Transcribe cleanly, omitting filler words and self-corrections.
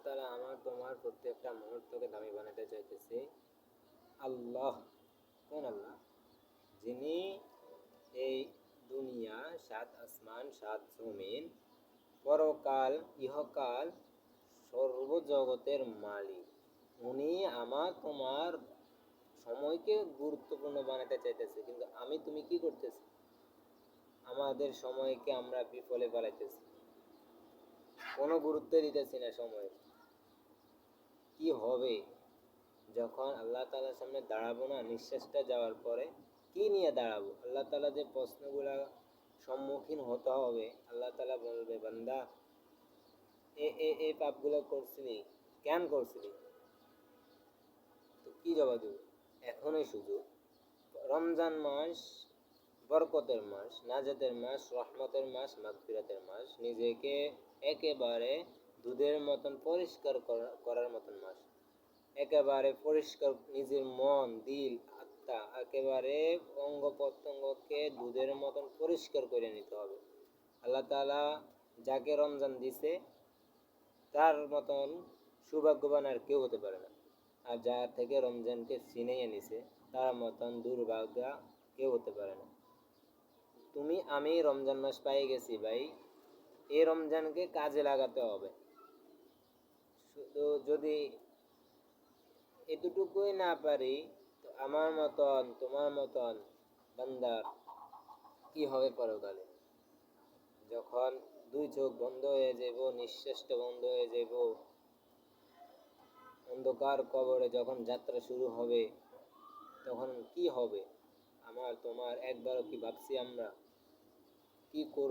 তাআলা আমার তোমার প্রত্যেকটা মুহূর্তকে দামি বানাতে চাইতেছে। আল্লাহ, কোন আল্লাহ? যিনি এই দুনিয়া, সাত আসমান, সাত জমিন, পরকাল, ইহকাল, সর্বজগতের মালিক। উনি আমার তোমার সময়কে গুরুত্বপূর্ণ বানাতে চাইতেছে, কিন্তু তুমি কি করতেছি? আমাদের সময়কে আমরা বিফলে বানাইতেছি, কোনো গুরুত্ব দিতেছি না সময়ের। কি হবে যখন আল্লাহ তাআলার সামনে দাঁড়াবো না, নিঃশ্বাসটা যাওয়ার পরে কি নিয়ে দাঁড়াবো? আল্লাহ তাআলা যে প্রশ্নগুলা সম্মুখীন হতে হবে, আল্লাহ তাআলা বলবে, বান্দা এই পাপগুলো করছিলি, কেন করছিলি? তো কি জবাব দেব? এখনই সুযোগ। রমজান মাস বরকতের মাস, নাজাতের মাস, রহমতের মাস, মাগফিরাতের মাস, নিজেকে একেবারে দুধের মতন পরিষ্কার করার মতন মাস। একেবারে পরিষ্কার, নিজের মন, দিল, আত্মা, একেবারে অঙ্গ প্রত্যঙ্গকে দুধের মতন পরিষ্কার করে নিতে হবে। আল্লাহ তাআলা যাকে রমজান দিছে তার মতন সৌভাগ্যবান আর কেউ হতে পারে না। আর যার থেকে রমজানকে ছিনিয়ে নিছে তার মতন দুর্ভাগ্যা কেউ হতে পারে না। আমি রমজান মাস পেয়ে গেছি ভাই, এই রমজানকে কাজে লাগাতে হবে। শুধু যদি এতটুকুই না পারি, তো আমার মতন তোমার মতন বান্দার কি হবে পরকালে? যখন দুই চোখ বন্ধ হয়ে যাব, নিঃশ্বাসটা বন্ধ হয়ে যাব, অন্ধকার কবরে যখন যাত্রা শুরু হবে, তখন কি হবে? আমার তোমার একবারও কি ভাবছি আমরা কি করব?